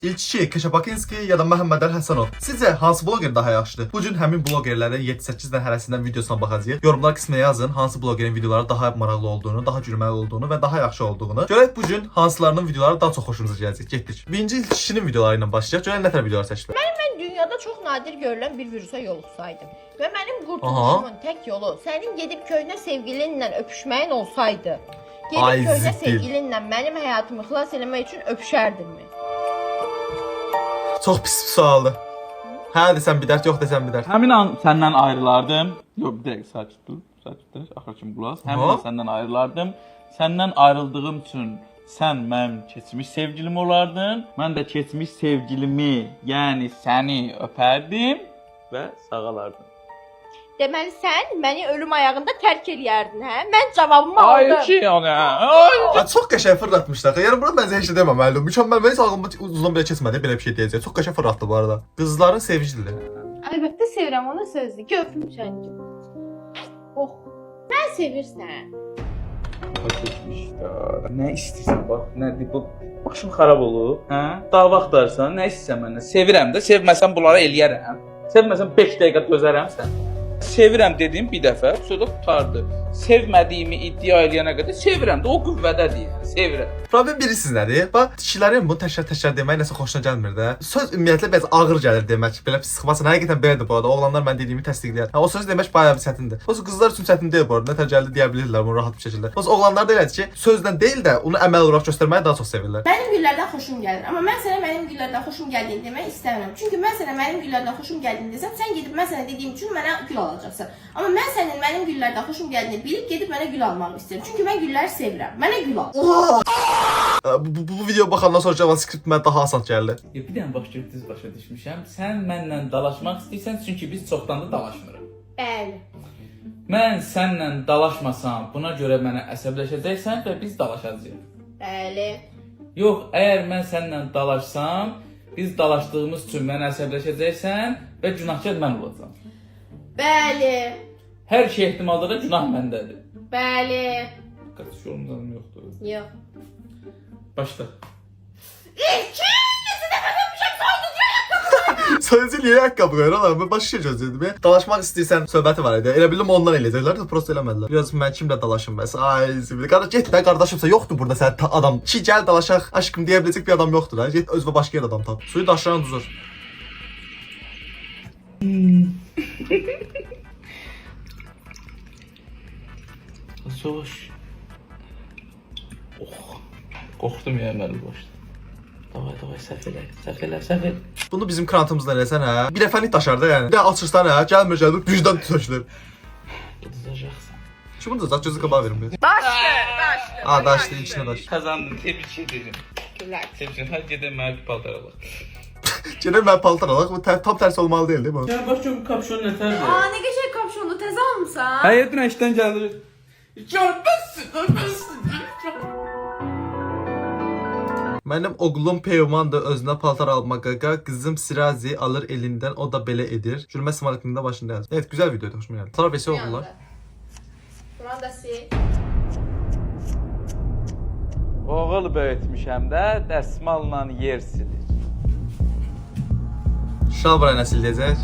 İlçi Keşapakinski ya da Məhəmməd Əli Həsənov. Sizcə hansı bloger daha yaxşıdır? Bu gün həmin blogerlərin 7-8 dənə hərəsindən videosuna baxacağıq. Yorumlar qisminə yazın hansı blogerin videoları daha maraqlı olduğunu, daha gülməli olduğunu və daha yaxşı olduğunu. Görək bu gün hansılarının videoları daha çox xoşunuza gələcək. Getdik. Birinci ilçinin videoları ilə başlayaq. Görək nə tər videolar seçdilər. Mən dünyada çox nadir görülən bir virusa yoluxsaydım və mənim qurtuluşumun tək yolu sənin gedib köhnə sevgilinlə öpüşməyin olsaydı, gedib köhnə sevgilinlə mənim həyatımı xilas etmək üçün öpüşərdinmi? Çox pis bir sualdır. Hə desən bir dərd, yox desən bir dərd. Həmin an səndən ayrılardım. Yox, bir dəqiqə sakit dur. Axır kimi qulaq. Həmin an səndən ayrılardım. Səndən ayrıldığım üçün sən mənim keçmiş sevgilim olardın. Mən də keçmiş sevgilimi, yəni səni öpərdim və sağalardım. Deməli sən məni ölüm ayağında tərk eləyərdin, hə? Mən cavabımı aldım. Ay ki, ana. Çox qəşəng fırlatmışlar. Yəni bunu mən heç də deməməliydim. Mükəmməl mənim ağlımda uzun belə keçmədi belə bir şey deyəcək. Çox qəşəng fırlatdı bu arada. Qızların sevgilidir. Əlbəttə sevirəm onu sözdür. Öpmüşəm ki. Oh. Sən sevirsən. Nə istəyirsən bax, nədir bu? Başım xarab olub, hə? Dava axtarsan, nə istəyirsən məndən? Sevirəm də, sevməsəm bunları eləyərəm. Sevməsəm 5 dəqiqə dözərəm sən. Sevirəm dediyim bir dəfə, sonra qutardı. Sevmədiyimi iddia eləyənə qədər sevirəm də, o qüvvədədir yəni, sevirəm. Problem bilirsiniz nədir? Bax, kişilərin bunu təkrar demək nəsə xoşuna gəlmir də. Söz ümumiyyətlə biraz ağır gəlir demək. Belə sıxmasın. Həqiqətən belədir bu arada. Oğlanlar mən dediyimi təsdiqləyər. O söz demək bayağı bir çətindir. O qızlar üçün çətin deyil bu arada. Nətər gəldi deyə bilirlər bunu rahat bir şəkildə. O oğlanlar da elədir ki, sözlə deyil də onu əməl olaraq göstərməyi daha çox sevirlər. Mənim güllərdən xoşum gəlir. Amma mən sənə mənim güllərdən xoşum gəldiyini demək istəmirəm. Çünki mən sənə mənim güllərdən xoşum gəldiyini desəm, sən gedib mən sənə dediyim üçün mənə gül alacaqsan. Amma mən sənin mənim güllərdən xoşum gəldiyini bilib gedib mənə gül almaq istəyirəm. Çünki mən gülləri sevirəm. Mənə gül al. Bu videoya baxandan sonra JavaScript mənə daha asan gəldi. Bir dənə başlayıb düz başa düşmüşəm. Sən mənlə dalaşmaq istəyirsən, çünki biz çoxdan da dalaşmırıq. Bəli. Mən sənlə dalaşmasam, buna görə mənə əsəbləşəcəksən və biz dalaşacağıq. Bəli. Yox, əgər mən səninlə dalaşsam, biz dalaşdığımız üçün mənə əsəbləşəcəksən və günahkar mən olacağam. Bəli. Hər şey ehtimalda da günah məndədir. Bəli. Qaçış yolumdan yoxdur. Yox. Başla. Sadəcə niyə ayaqqabı qoyur oğlum? Mən başqa şey gözləyirdim ya. Dalaşmaq istəyirsən söhbəti var idi. Elə bildim ondan eləyəcəklər də prosta eləmədilər. Biraz mən kimlə dalaşım bəs? Ay, zibil. Qardaş get də qardaşımsa yoxdur burada sən adam. Ki gəl dalaşaq, aşkım deyə biləcək bir adam yoxdur ha. Get özünə başqa yer adam tap. Suyu daşıran duzur. Soğuş. Oh. Qorxdum ya mən başda. Davay, səhv elə. Bunu bizim krantımızdan eləsən hə. Bir dəfəlik daşar da yəni. Bir də açırsan hə, gəlmir, gücdən tökülür. Udacaqsan. Kim bunu da gözü qabağa vermir. Daşdı. Aa, daşdı, içinə daş. Kazandın, tebrik ederim. Tebrik, hadi gedək mənə bir paltar alaq. Gəlin mən paltar alaq. Bu tam tərsi olmalı deyil, değil mi? Ya bax bu kapşon nətərdir? Aa, nə qəşəng kapşonlu təzə almısan? Həqiqətən işdən gəlir. Mənim oğlum Peyman da özünə paltar almağa, qızım Sirazi alır elindən, o da belə edir. Gülmə smalikində başında yazır. Evet, güzel videoydu, hoşuma gəldi. Sonra vesi oldular. Buna da sil. Oğul böyütmüşəm də, dəsmalla yer silir. Şalbara nəsil deyəcək?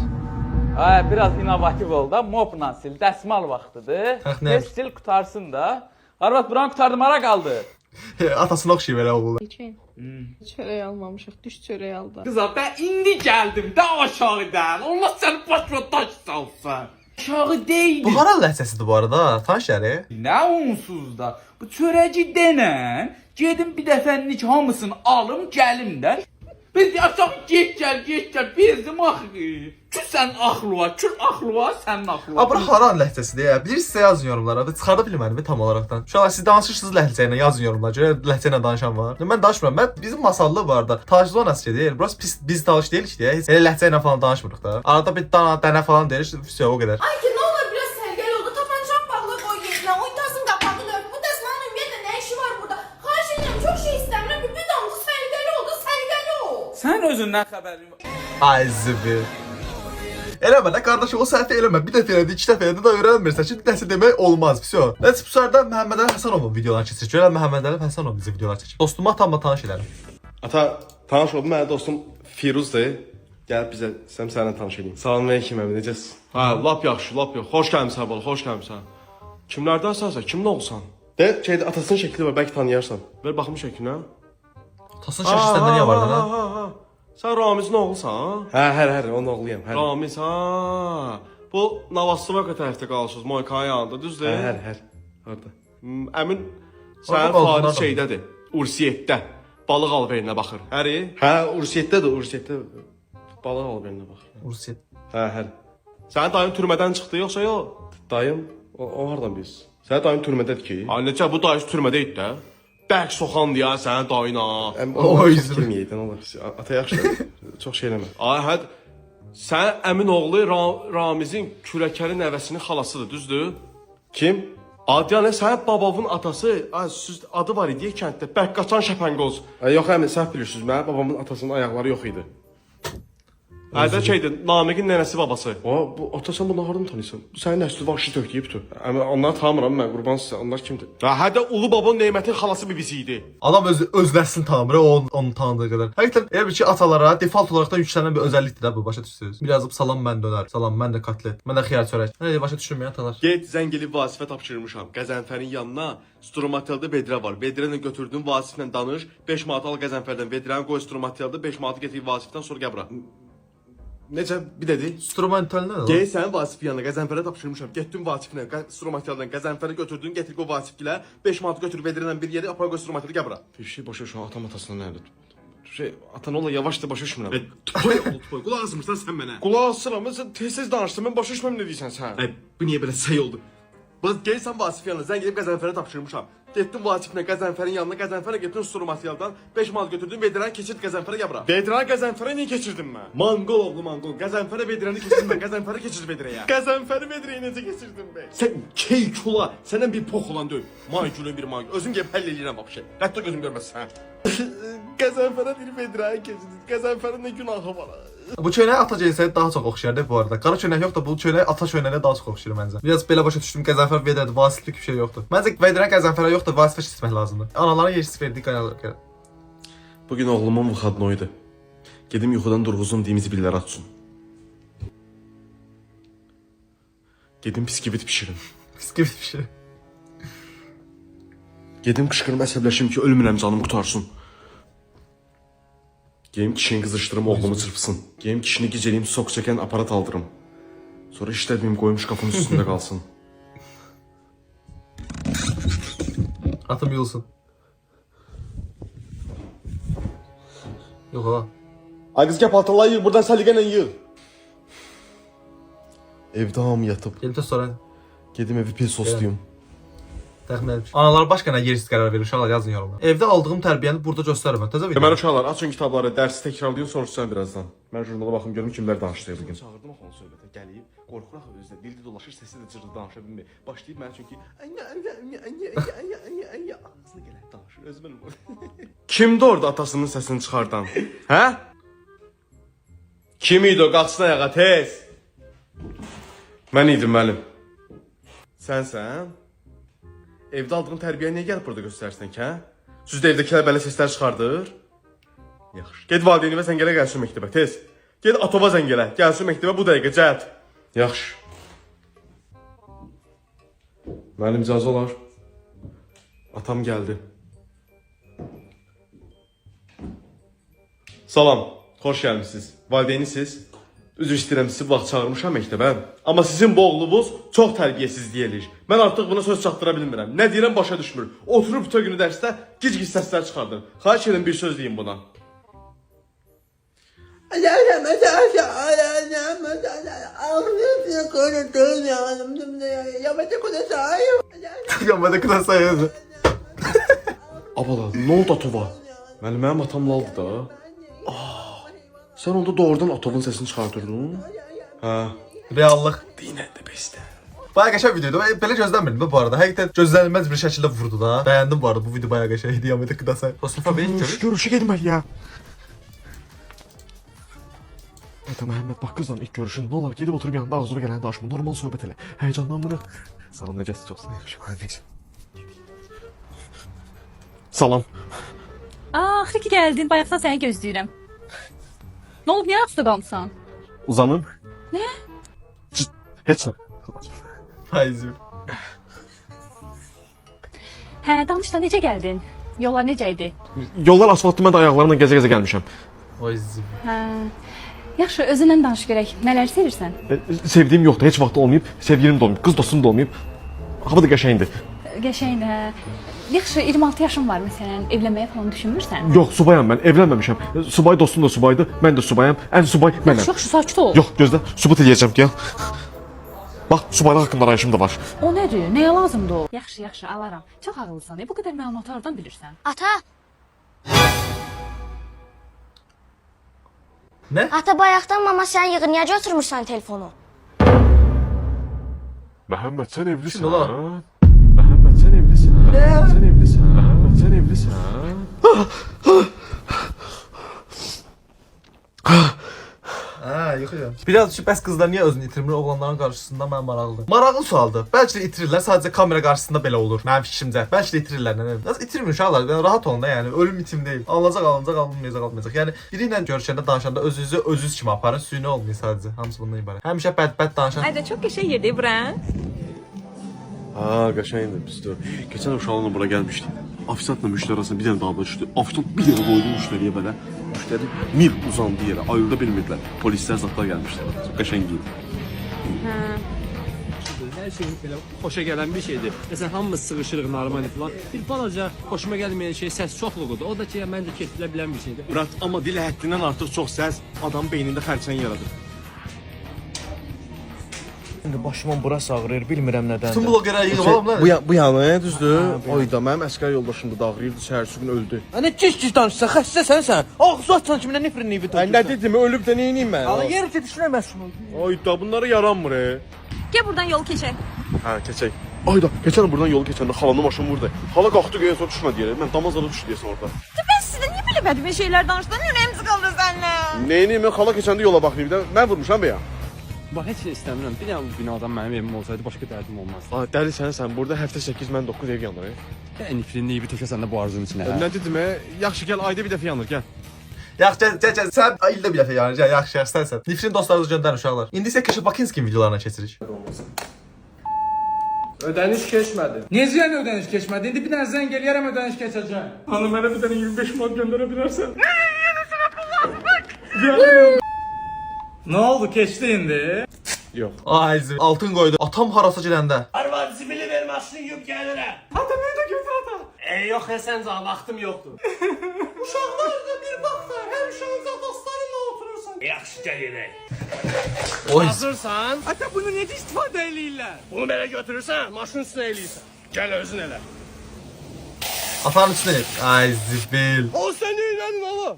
Ay, biraz inovativ ol da, mopla sil, dəsmal vaxtıdır. Ax, nə? Tez sil, qutarsın da. Arvad, buranı qutardım, hara qaldı? Atasına oxşayıb elə oğlu. Çörək almamışıq, düş çörək aldı. Qıza, mən indi gəldim də aşağıdan. Allah səni başına taş salsın. Aşağı deyil. Bu hara ləhcəsidir bu arada, tanış yəri. Nə onsuz da. Bu çörəci denən, gedim bir dəfənlik hamısını alım, gəlim də. Biz aşağı get gəl, bizim axı. Kür sən axlıva, sənin axlıva. Bura haran ləhcəsidir ya. Bilirsinizsə yazın yorumlara. Çıxarda bilmədimi tam olaraqdan. Şu an siz danışırsınız ləhcə ilə, yazın yorumlara. Görə ləhcə ilə danışan var. Mən danışmıram. Mən bizim masallı var da. Talış zonası deyil. Burası pis biz talış deyilik deyə. Heç elə ləhcə ilə falan danışmırıq da. Arada bir dənə falan deyirik. Все, o qədər. Ay ki, nə olur biraz sərgəli oldu. Tapançam bağlı qoy yerinə. Oytasın qapağını ört. Bu dəsmalın ümumiyyətlə nə işi var burada? Xahiş edirəm, çox şey istəmirəm. Bir damcı sərgəli oldu, sərgəli ol. Sən özündən xəbərin var. Ay zibil. Eləmə də qardaşım, o səhvə eləmə. Bir dəfə elədi, iki dəfə elədi də öyrənmirsən ki, nəsə demək olmaz. Vəsə. Nəysə bu sırada Məhəmməd Əli Həsənovun videolarını keçirik. Görək Məhəmməd Əli Həsənov bizi videolar çəkir. Dostuma tam tanış edirəm. Ata, tanış oldum, mənim dostum Firuzdur. Gəlib bizə, istəyirəm sənlə tanış edeyim. Salam aleyküm, əmi, necəsiz? Hə, lap yaxşı, lap yaxşı. Xoş gəlmisən bala, xoş gəlmisən. Kimlərdənsən sən? Kimin oğlusan? De, atasının şəkli var, bəlkə tanıyarsan. Ver baxım şəklinə. Atasının şəkli səndə niyə vardı lan? Sən Ramizin oğlusan? Hə, onun oğluyam. Ramiz, Bu Navaslovaka tərəfdə qalmışsınız, Moykanın yanında, düzdür? Hə. Orada. Əmin, sənin Faris şeydədir, Ursiyetdə. Balıq alverinə baxır. Həri? Hə, Ursiyetdə. Balıq alverinə baxır. Ursiyet. Hə. Sənin dayın türmədən çıxdı, yoxsa yox? Dayım? O hardan biz? Sənin dayın türmədədir ki? Necə, bu dayısı türmədə idi də. Bərk soxandı ya sənin dayına. O üzr deməyəydin, olar. Ata yaxşı, çox şey eləmə. Hə, sən əmin oğlu Ramizin kürəkəri nəvəsinin xalasıdır, düzdür? Kim? Adiyanə, sənin babavın atası, adı var idi kənddə, Bəqqaçan Şəpənqoz. Yox, əmin, səhv bilirsiniz, mənim babamın atasının ayaqları yox idi. Hədə şeydir, Namiqin nənəsi babası. Bu ata sən bunu hardan tanıyırsan? Bu sənin nəsli vahşi tökdüyü bütün. Onları tanımıram mən, qurban sizə. Onlar kimdir? Hədə Ulu Babanın Nemətin xalası bibisi idi. Adam öz nəslini tanımır, onu tanıdığı qədər. Həqiqətən elə bir ki, atalara default olaraqdan yüklənən bir özəllikdir də bu, başa düşürsünüz. Bir yazıb salam mən dönər, salam mən də kotlet, mən də xiyar çörək. Nə deyir, başa düşürməyən tanır. Get zəng elib vazifə tapşırmışam. Qəzənfərin yanına Strumateldə vedrə var. Vedrəni götürdün, Vasiflə danış. 5 manat al Qəzənfərdən vedrəni qoy Strumateldə, 5 manatı getir Vasifdən sonra gəl bura. Necə bir dedi? Instrumental nə? Gəl sənin Vasif yanına Qəzənfərə tapşırmışam. Getdin Vasiflə, Strumateldən Qəzənfəri götürdün, getir qoy Vasifgilə. 5 manat götür vedrənlə bir yeri, apar qoy Strumateli gəl bura. Bir şey başa şu atam atasına nədir? Atan ola yavaş da başa düşmürəm. Toy, qulaq asmırsan sən mənə. Qulaq asıram, sən tez danışdın, mən başa düşmürəm nə deyirsən sən. Bu niyə belə səy oldu? Bax gəl sən Vasif yanına, zəng edib Qəzənfərə tapşırmışam. Getdin Vasiflə Qəzənfərin yanına, Qəzənfərə getdin Strumateldən, 5 manat götürdün, vedrəni keçirt Qəzənfərə gəl bura. Vedrəni Qəzənfərə niyə keçirdin mən? Manqol oğlu manqol. Qəzənfərə vedrəni keçirdin mən, Qəzənfərə keçir vedrəyə. Qəzənfəri vedrəyə necə keçirdin bə? Sən keykula, səndən bir pox olan deyil. May gülün bir may. Özüm gəlib həll eləyirəm vəbşə. Hətta gözüm görməsən. Qəzənfərə bir vedrəni keçirdin. Qəzənfərin nə günahı var? Bu köynək ata cinsiyyə daha çox oxşayır bu arada. Qara köynək yox da bu köynək ata köynəyinə daha çox oxşayır məncə. Biraz belə başa düşdüm, Qəzənfər vedrədir, Vasiflik bir şey yoxdur. Məncə vedrə Qəzənfərə yoxdur, Vasifə seçmək lazımdır. Anaların yersiz verdiyi qaynalar. Bugün oğlumun vuxadnoydu. Gedim yuxudan durğuzum deyimizi billər açsın. Gedim biskivit pişirin. Biskivit pişirin. Gedim qışqırım əsəbləşim ki, ölmürəm canım qutarsın. Geyim kişini qızışdırım, oğlumu çırpsın. Geyim kişini gecəliyim, sok çəkən aparat aldırım. Sonra işlədməyim, qoyum şkafın üstündə qalsın. Atım yulsun. Yox ha. Ay qız gəl paltarları yığ, buradan səliqənlə yığ. Evdə hamı yatıb. Gelim tez sonra. Gedim evi pil sosluyum. Təxmin etmişəm. Analar başqa nə yersiz qərar verir, uşaqlar yazın yorumlara. Evdə aldığım tərbiyəni burada göstərirəm. Təzə video. Deməli uşaqlar, açın kitabları, dərsi təkrarlayın, soruşsan birazdan. Mən jurnala baxım görüm kimlər danışdı bugün. Çağırdım axı onu söhbətə, gəlib, qorxur axı özdə, dildə dolaşır, səsi də cırdı, danışa bilmir. Başlayıb mənə çünki ağzına gələ danışır, özümün. Kimdi orada atasının səsini çıxardan? Hə? Kim idi o? Qalxsın ayağa tez. Mən idim müəllim. Sənsən? Evdə aldığın tərbiyə niyə gəlib burada göstərsən ki, hə? Süzdə evdəkilər belə səslər çıxardır. Yaxşı. Get valideyni və zəng elə gəlsin məktəbə, tez. Get Atova zəng elə, gəlsin məktəbə bu dəqiqə, cəhət. Yaxşı. Müəllim icazə olar. Atam gəldi. Salam, xoş gəlmişsiniz. Valideynisiniz. Üzr istəyirəm, sizi vaxt çağırmışam məktəbə. Amma sizin bu oğlunuz çox tərbiyəsiz deyilir. Mən artıq buna söz çatdıra bilmirəm. Nə deyirəm başa düşmür. Oturub bütün günü dərsdə gic-gic səslər çıxardır. Xahiş edirəm bir söz deyin buna. Yamada kudasay yazı. Abala, nə oldu Atova? Mənim atam laldı da. Sən onda doğrudan Atovun səsini çıxardırdın? Hə. Reallıq. Dinən də bəstə. Bayağı qəşəng videodur. Belə gözləmirdim bu arada. Həqiqətən gözlənilməz bir şəkildə vurdu da. Bəyəndim bu arada. Bu video bayağı qəşəng idi. Yamada kudasay. Tosnifa beni görür. Görüşü getməli ya. Ata Məhəmməd bax qızla ilk görüşün. Nə olar gedib oturub yanında ağzına gələn danışma. Normal söhbət elə. Həyecanlanmırıq. Salam necəsiz? Çox sağ ol. Salam. Ah Yaxşı ki gəldin, bayaqdan səni gözləyirəm. Nə olub, niyə hasta qalmısan? Uzanım. Nə? Heç nə. Faizi. Hə, danış da necə gəldin? Yollar necə idi? Yollar asfaltlı, mən də ayaqlarımla gəzə-gəzə gəlmişəm. Faizi. Hə. Yaxşı, özündən danış görək. Nələr sevirsən? Sevdiyim yoxdur, heç vaxt olmayıb, sevgilim də olmayıb, qız dostum da olmayıb. Hava da qəşəngdir. Qəşəngdir, hə. Yaxşı, 26 yaşın var məsələn, evlənməyə falan düşünmürsən? Yox, subayam mən, evlənməmişəm. Subay dostum da subaydı, mən də subayam. Ən subay mənəm. Yaxşı, sakit ol. Yox, gözlə, sübut eləyəcəm, gəl. Bax, subaylar haqqında arayışım da var. O nədir? Nəyə lazımdır o? Yaxşı, yaxşı, alaram. Çox ağıllısan. Bu qədər məlumatı hardan bilirsən? Ata, Nə? ata bayaqdan mama sən yığır, niyə götürmürsən telefonu? Məhəmməd, sən evlisən, Kim ola? hə? Məhəmməd, sən evlisən, hə? Sən evlisən, Məhəmməd, sən evlisən. Hə, yoxuyam. Biraz ki, bəs qızlar niyə özünü itirmir oğlanların qarşısında mən maraqlıdır. Maraqlı sualdır. Bəlkə də itirirlər, sadəcə kamera qarşısında belə olur. Mənim fikrimcə. Bəlkə də itirirlər, nə bilim. Nəsə itirmir uşaqlar. Yəni rahat olun da, yəni ölüm itim deyil. Alınacaq, alınmayacaq. Yəni biri ilə görüşəndə, danışanda özünüzü kimi aparın, süni olmayın sadəcə. Hamısı bundan ibarət. Həmişə bəd danışan. Ayda çox qəşəng yerdir bura. Ha, qəşəngdir pisdir. Keçən uşaqlarla bura gəlmişdik. Ofisantla müştəri arasında bir dənə dava düşdü. Ofisant bir dənə qoydu müştəriyə belə. Müştəri mil uzandı yerə, ayılda bilmirdilər. Polislər zatlar gəlmişlər. Çox qəşəng idi. Hər şey belə xoşa gələn bir şeydir. Məsələn, hamımız sığışırıq normal falan. Bir balaca xoşuma gəlməyən şey səs çoxluğudur. O da ki, məncə kesilə bilən bir şeydir. Murat, amma dil həddindən artıq çox səs adamın beynində xərçəng yaradır. İndi başımın burası ağrıyır, bilmirəm nədən. Bütün bloqerlər yığıb alım lan. Bu yanı düzdür? Oyda mənim əsgər yoldaşım da dağrıyırdı, səhərsi gün öldü. Nə gic danışsan, xəstəsən sən. Ağzı açsan kimi nə nifrin nivi Ay nə dedim, ölüb də nə edeyim mən? Ala yer gedişinə məşğul ol. Oyda bunlara yaranmır. Gəl buradan yol keçək. Hə, keçək. Ayda, keçən buradan yolu keçəndə xalanın maşını vurdu. Xala qalxdı göyə sonra düşmə deyir. Mən damazlara düşdü deyəsən orada. Mən sizə niyə belə bədbin şeylər danışdın? Ürəyim sıxıldı səninlə. Neyini mən xala keçəndə yola baxmayım da. Mən vurmuşam bəyə. Bax, heç nə istəmirəm. Bir dənə bu binadan mənim evim olsaydı başqa dərdim olmazdı. Ay dəli sən burada həftə 8 mən 9 ev yanır. Nifrinli evi tökəsən də bu arzunun içinə. Nə dedim? Yaxşı gəl ayda bir dəfə yanır, gəl. Yaxşı, gəl. Sən ildə bir dəfə yanır. Yaxşı, sənsən. Nifrin dostlarınızı göndərin uşaqlar. İndi isə Keşə Bakinski videolarına keçirik. Ödəniş keçmədi. Necə yəni ödəniş keçmədi? İndi bir dənə zəng eləyərəm ödəniş keçəcək. Hanım mənə bir dənə 25 manat göndərə bilərsən? Nə oldu? Keçdi indi? Yox. Ay, altın qoydu. Atam harasa gedəndə. Arvad zibili ver maşını yub gəlirəm. Ata məni də götür ata. Yox, sən can, vaxtım yoxdur. Uşaqlar da bir vaxtda hər uşağınıza dostlarınla oturursan. Yaxşı gəl edək. Oy. Hazırsan? Ata bunu necə istifadə eləyirlər? Bunu belə götürürsən, maşının üstünə eləyirsən. Gəl özün elə. Atanın üstüne. Ay zibil. O sən neylədin ala?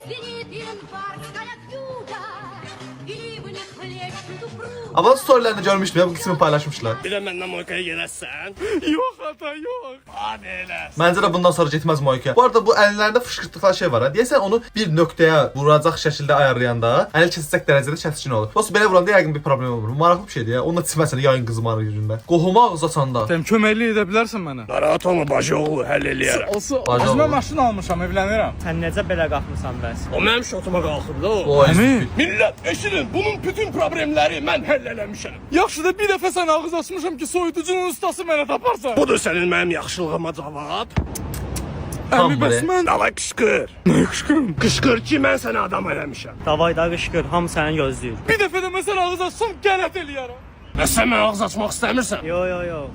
Ama storylerini görmüştüm ya, bu kısmını paylaşmışlar. Bir də məndən Moykaya gedəsən? Yox ata, yox. Hadi elə. Məncə də bundan sonra getməz Moyka. Bu arada bu əllərində fışqırtdıqları şey var ha. Deyəsən onu bir nöqtəyə vuracaq şəkildə ayarlayanda əl kəsəcək dərəcədə çətin olur. Yoxsa belə vuranda yəqin bir problem olur. Maraqlı bir şeydir ya. Onunla çiməsən yayın qızmarı yüzündə. Qohuma ağız açanda. Sən köməklik edə bilərsən mənə? Narahat olma bacıoğlu, həll eləyərəm. Olsa, Bacıoğlu. mən maşın almışam, evlənirəm. Sən necə belə qalxmısan bəs? O mənim şotuma qalxıb da o. Oy. Millət, eşidin, bunun bütün problemləri mən həll eləmişəm. Yaxşı da bir dəfə sən ağız açmışam ki, soyuducunun ustası mənə taparsan. Budur sənin mənim yaxşılığıma cavab. Tam Əmi bəs böyle. mən... Davay qışqır. Nə qışqırım? Qışqır ki, mən səni adam eləmişəm. Davay da qışqır, hamı səni gözləyir. Bir dəfə də mən sən ağız açsam qələt eləyərəm. Sən mən ağız açmaq istəmirsən? Yo,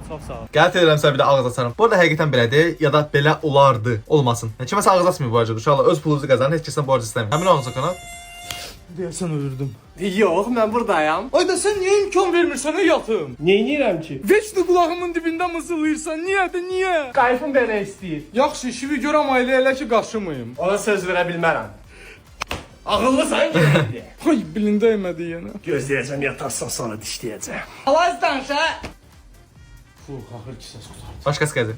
çox sağ ol. Qələt edirəm sən bir də ağız açarım. Bu arada həqiqətən belədir ya da belə olardı. Olmasın. Kiməsə ağız açmıyor bu arada. Uşaqlar öz pulunuzu qazanın, heç kəsdən borc istəmir. Həmin ağız açana. Deyəsən ölürdüm. Yox, mən buradayam. Ayda sən niyə imkan vermirsən yatım? Neynirəm ki? Veçli qulağımın dibində mızıldayırsan. Niyə? Qayfım belə istəyir. Yaxşı, işimi görəm ailə elə ki, qaşımayım. Ona söz verə bilmərəm. Ağıllısan ki. Ay, bilində yemədi yenə. Gözləyəcəm yatarsan sonra dişləyəcəm. Alaz danışa. Fuh, axır ki səs qurtardı. Başqası gəlir.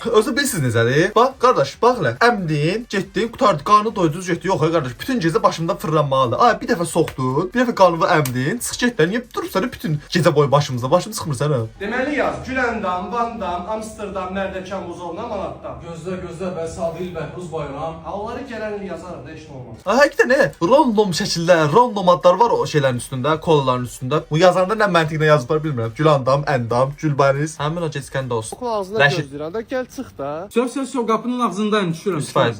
Özü bilirsiniz necədir? Bax, qardaş, bax elə. Əmdin, getdin, qurtardın, qarnı doydunuz, getdin. Yox, qardaş, bütün gecə başımda fırlanmalıdır. Ay, bir dəfə soxdun, bir dəfə qarnını əmdin, çıx getdən, niyə durursan bütün gecə boyu başımızda? Başım çıxmır sənə. Deməli yaz, Güləndam, Vandam, Amsterdam, Nərdəkan, Buzovna, Manatdan. Gözlə, bəs Adil Bəhruz Bayram. Onları gələn il yazarıq da, heç nə olmaz. Ha, həqiqətən nə? Random şəkillər, random adlar var o şeylərin üstündə, kolaların üstündə. Bu yazanda nə məntiqlə yazıblar bilmirəm. Gülandam, Əndam, Gülbaniz. Həmin o keçkən dost. Okul ağzına gözləyirəm də, gəl çıx da. Söz qapının ağzındayım, düşürəm. 100%.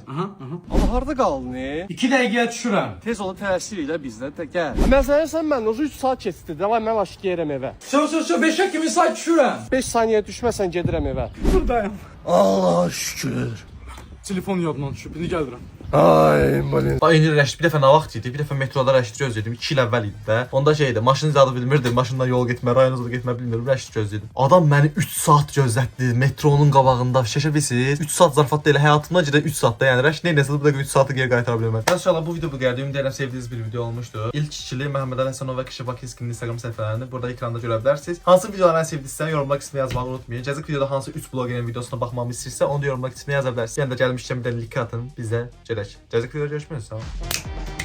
Amma harda qaldın? 2 dəqiqəyə düşürəm. Tez ol təsir ilə bizlə də gəl. Məsələn sən mən 3 saat keçdi. Davay mən aşıq yerəm evə. Söz 5-ə kimi saat düşürəm. 5 saniyə düşməsən gedirəm evə. Buradayım. Allah şükür. Telefon yadımdan düşüb, indi gəlirəm. Ay malin. Ay, indi rəşid bir dəfə nə vaxt idi? Bir dəfə metroda rəşid gözlədim. 2 il əvvəl idi də. Onda şeydi, maşın zadı bilmirdim. Maşından yol getmə, rayon zadı getmə bilmirdim. Rəşid gözlədim. Adam məni 3 saat gözlətdi metronun qabağında. Şaşabilirsiniz? 3 saat zarafat deyil, həyatımda gedə 3 saatda. Yəni rəşid nəsə bu da 3 saatı geri qaytara bilməm. İnşallah bu video bu qədər. Ümid edirəm sevdiyiniz bir video olmuşdu. İlk ikili Məhəmməd Əli Həsənov və Kişi Bakinskinin Instagram səhifələrini burada ekranda görə bilərsiniz. Hansı videoları sevdinizsə yorumlar qisminə yazmağı unutmayın. Gəzik videoda hansı 3 blogerin videosuna baxmamı istəyirsə onu da yorumlar qisminə yaza bilərsiniz. Yəni də gəlmişkən bir də link atın bizə gələk. Gəzik videoda görüşmək üzere.